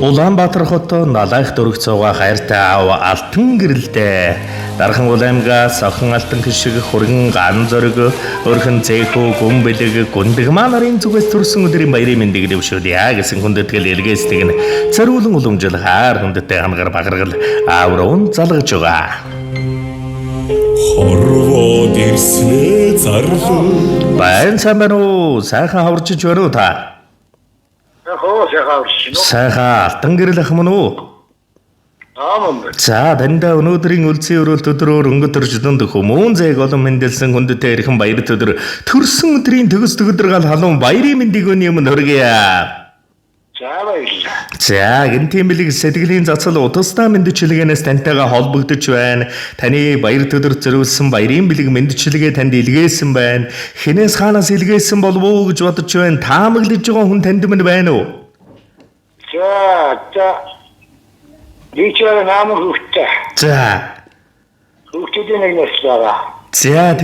Улаанбаатар хотод налайх дөрөг цууга хайртай аав алтан гэрэлтэй. Дархан Улаамгаас охин алтан гişиг хөргөн ган зориг өрхөн зэхүү гүн бэлэг гүндгмаа нарын зүгээс төрсөн өдрийн баярын мэндийг дэвшүүлье гэсэн хүндэтгэл илгээсдэг нь цариулан уламжил хаар хүндтэй хангаар багаргал ааврын залгаж байгаа. Хорвоод ирснэ зарлуу. Баян самбаруу сайхан хаварчиж байна уу та? Сайхан алтан гэрэл ах мөн үү? За дандаа өнөөдрийн үлцийн өрөөлт өдрөөр өнгөтөрж дүнд хүмүүн зээг олон мэндэлсэн хүндтэй ирхэн баярт өдөр төрсөн өдрийн төгс төгөдөр гал халуун баярын мэндийг өний өмнө хүргье. За баярлалаа. За гинтийн бэлэг сэтгэлийн цацал утастай мэндчилгээнээс тантайгаа холбогдож байна. Таны баярт өдөр зориулсан баярын бэлэг мэндчилгээ танд илгээсэн байна. Хинээс хаанаас илгээсэн болов уу гэж бодож байна. Таамаглаж байгаа хүн танд мэн байна уу? За Дичээр наам хөвгтэй. За. Хөвгтөдийн нэгнээс байгаа. За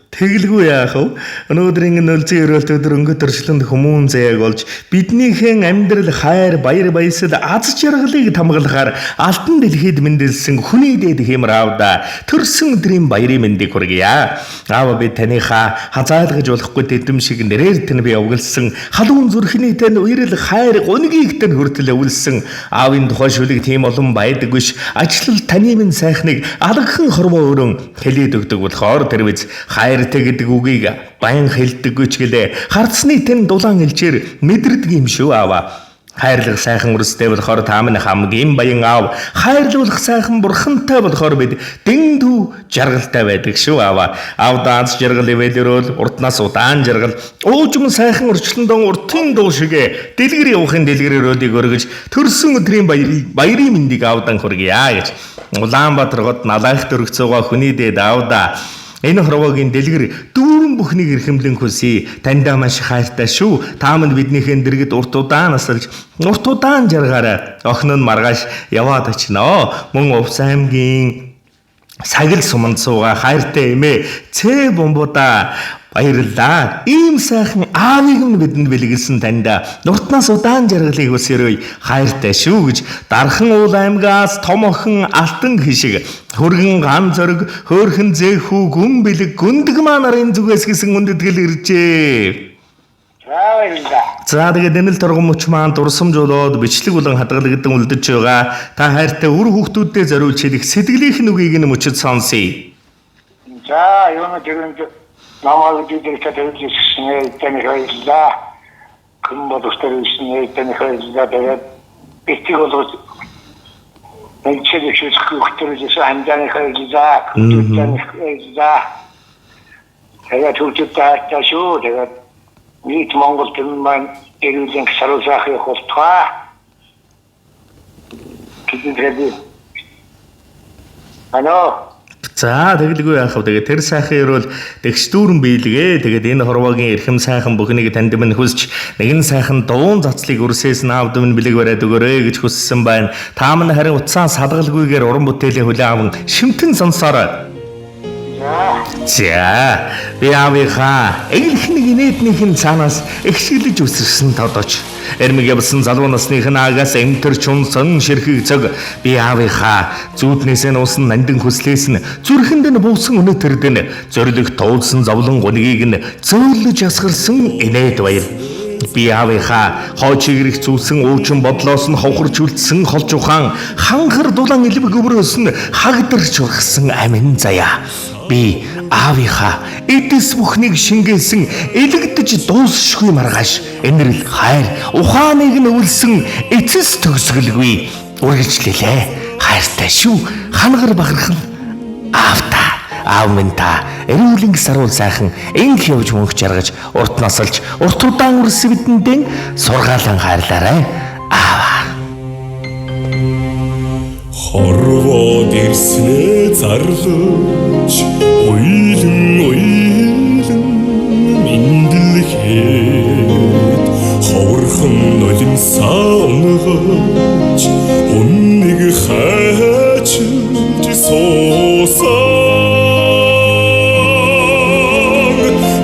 тэгэлгүй яах вэ? Өнөөдрийн нөлцийн өрөөлт өдөр өнгөтөршлөнд хүмүүн зээг болж биднийхэн амьдрал хайр баяр баясгал аз жаргалыг тамгалахаар алтан дэлхийд мэндэлсэн хүний дээд хэмэр аавда төрсөн өдрийн баярын мэндийг хүргье. Аав би таныхаа хазаалгаж болохгүй дэдэм шиг нэрээр тань би овголсон халуун зүрхний тань уярал хайр гунгийг тань хүртэл өвлсөн аавын тухай шүлэг тийм олон байдаггүйш ажлал таны минь сайхныг алгхан хорвоо өрөн хэлээд өгдөг болохоор тэр биз хайртай гэдэг үгийг баян хэлдэггүй ч гэлээ харцны тань дулаан элчээр мэдэрдэг юм шүү аава. Хайрлах сайхан үрстэй болохоор та минь хамгийн баян аав. Хайрлуулах сайхан бурхантай болохоор бид дэндүү жаргалтай байдаг шүү аава. Аав даанч жаргал ивэлэрөл уртнаас удаан жаргал уужим сайхан өрчлөндөн уртын дуу шигэ дэлгэр явахын дэлгэрөөлийг өргөж төрсөн өдрийн баярын мэндийг аавдан хүргье гэж. Улаанбаатар хот налайх дөрөг цууга хүний дээд аавда энэ хорвоогийн дэлгэр дүүрэн бүхнийг эрхэмлэн хүсье. Таньдаа маш хайртай шүү. Та минь биднийхэн дэргэд урт удаан насалж урт удаан жаргаараа охин нь маргааш яваад очноо. Мөн Увс аймгийн Сагил суманд суугаа хайртай эмээ Цэ бомбуда баярлалаа. Ийм сайхан аавыг нь бидэнд бэлгэлсэн таньда нуртнаас удаан жаргалыг хүсэрэй. Хайртай шүү гэж Дархан Улаамгаас том охин алтан гişиг хөргөн ган зориг хөөрхөн зэхүү гүн бэлэг гүндгмаа нарын зүгээс гисэн хүндэтгэл иржээ. За тэгээд энэ л торгон мөч маань дурсамжуулаад бичлэг болон хадгалагдсан үлдэж байгаа. Та хайртай үр хүүхдүүдтэй зориулж хэлэх сэтгэлийнх нь үгийг нь мөчөд сонсъё. За юуна тэрэн намайг дийдэрчээ тэржсэн таны хоёлаа. Күн бодостойсэн таны хоёлаа тэгээд битгий болгож энэчээ хөөхтөрөөс хамдааны хоёлаа. Тэгээд түүчтэй шүү тэгээд нийт Монгол төмөн эрүүлийн саруулсахыг холтгаа. Тэгэлгүй. За тэгэлгүй яах вэ? Тэгээд тэр сайхан ирвэл тэгш дүүрэн бийлгээ. Тэгээд энэ хорвоогийн эрхэм сайхан бүхнийг танд минь хүсч нэгэн сайхан дуун цацлыг өрсөөс наавд минь бэлэг бариад өгөөрэй гэж хүссэн байна. Та минь харин утсаа садгалгүйгээр уран бүтээлийн хүлээн аван шимтэн сонсоорой. За би аавынхаа ээлхнийг инээднийхэн цаанаас ихшгэлж үсэрсэн тодож эрмэг явсан залуу насных нь агаас эмтэрч унсан ширхэг цог би аавынхаа зүүднээс нь усан нандин хүслээс нь зүрхэнд нь буусан өнөтөрд нь зориг туулсан зовлон гунигийг нь зөөлөж асгарсан инээд баяр. Би аавынхаа хоочигрэх зүүсэн уучин бодлоос нь ховхорч үлдсэн холж ухаан ханхар дулаан элбэг өврөөс нь хагдарч ургасан амин заяа. Би аавынхаа эдэс бүхнийг шингээсэн элэгдэж дуусшгүй маргааш энэрл хайр ухааныг нь өвлсөн эцэс төгсгөлгүй үргэлжлэлээ. Хайртай шүү. Хангар бахархан аавта аав минь та эрүүлийн саруул сайхан энх явж мөнх жаргаж урт насалж урт удаан үрс бидэндээ сургаалan хайрлаарай аава. Хорвоод ирснэ зарлууч уйлан мэндэлхэд ховорхон нулимсаа унгаж үннийг хайчилж суусан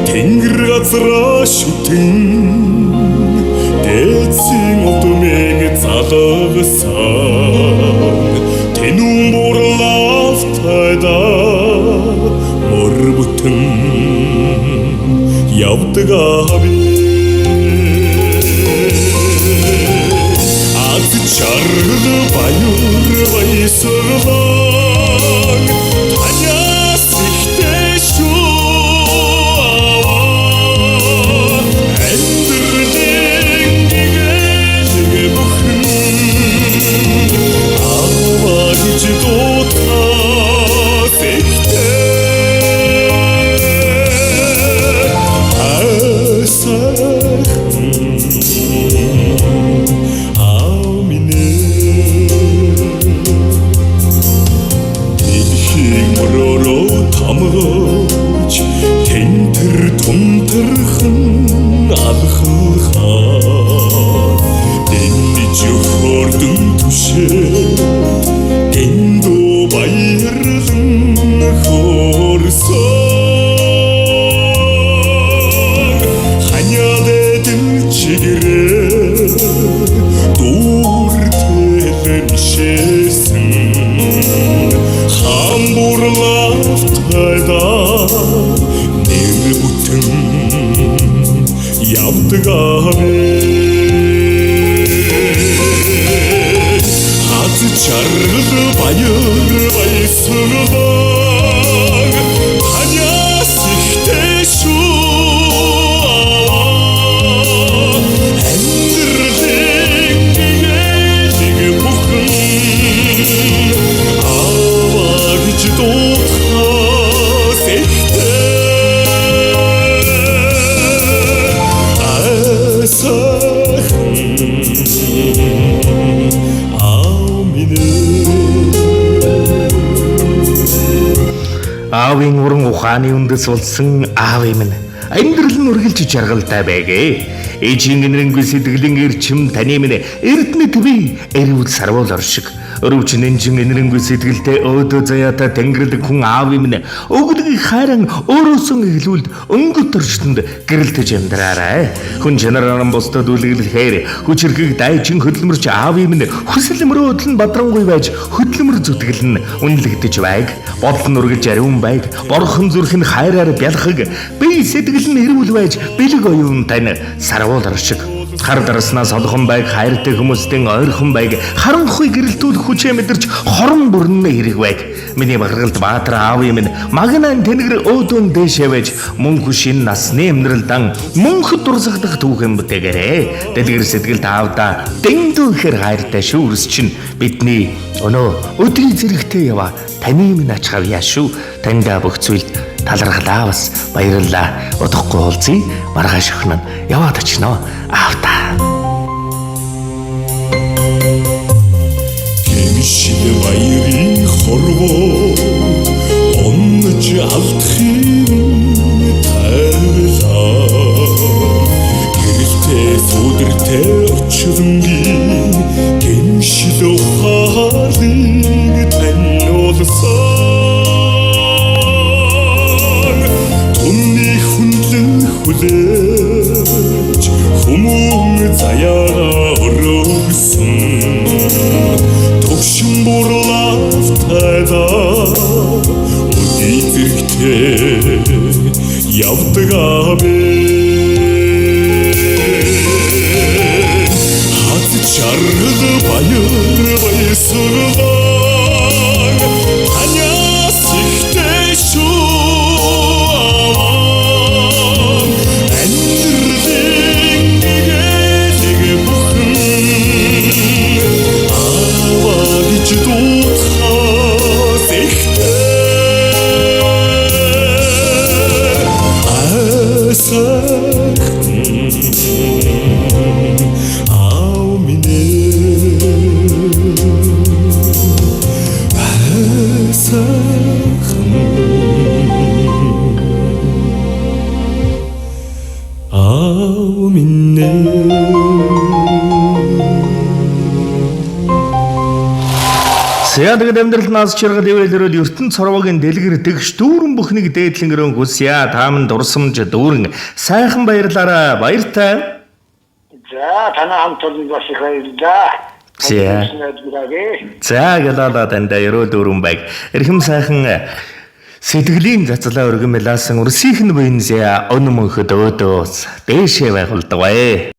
тэнгэр газраа шүтэн дэцэн удмыг залгасан тэнүүн бурлавтайда мөр бүтэн явдаг аби аз чаргал баяр баясгалан таняс ихтэй шүү Аавын уран ухааны үндэс болсон аав минь амьдрал нь үргэлж жаргалтай байгээ. Ээжийн гинрэнгүй сэтгэлийн эрчим таны минь эрдэнэ төв эрүүл сарвал оршиг. Өрөвчнэн чин энэрэнгүй сэтгэлтэй өөдөө заяата тэнгэрэлэг хүн аав минь өгдөгийг хайран өөрөөсөн эхлүүлд өнгөт төрчтөнд гэрэлтэж амьдраарай. Хүн чанарааран бусдад үлгэлэхээр хүчрхийг дайчин хөдөлмөрч аав минь хүсэл мөрөөдөл нь бадрангуй байж хөдөлмөр зүтгэл нь үнэлэгдэж байг. Бодол нь үргэлж ариун байг. Борхон зүрх нь хайраар бялхаг. Бие сэтгэл нь эрүүл байж бэлэг оюун тань сарвал оршиг. Хар дарснаас олхон байг хайртай хүмүүсийн ойрхон байг харанхуй гэрэлтүүд хүчээ мэдэрч хорон бүрнэ хэрэг байг. Миний багралд баатар аав юм магнан тэнгэр өөдөн дэшээ байж мөнх шин насны амьдралдан мөнх дурсагдах түүхэн бүтээгээрээ. Дэлгэр сэтгэлд аавда дэндүү ихэр хайртай шүүрс чинь бидний өнөө өдрийн зэрэгтэй яваа таны минь ач хавьяа шүү. Таньда бүх зүйлд талархлаа бас баярлалаа. Удахгүй уулзъя. Маргааш өхнө яваад очно. Аавта. Гэмшил баярын хорвоо онж алдахын тайлаа. Гэрэлтэй сүдэртэй очронгийн гэмшил ухаалыг таниулсан. Тунны хүнлэн хүлээж хүмүүн заяага өрөөсөн. Төгшин бурлавтайда өдий зэрэгтэй явдаг аби. Хаз чаргал баяр баясгалан таняс ихтэй шүү. Сядаг амьдрал нас чиргал ивэлэрэл ертөнц цорвогийн дэлгэр тэгш дүүрэн бүхнийг дээдлэнгэрэн хүсье тааман дурсамж дүүрэн сайхан баярлаараа баяртай. За танаа хамт олон бас их баярлалаа. За. За гэлалаа дандаа ерөө дөрөн байг. Эрхэм сайхан сэтгэлийн зацлаа өргөмөлаасан үрсийнхэн буйнсаа өнөмөнхөд өөдөөс дээшээ байгуулдаг бай.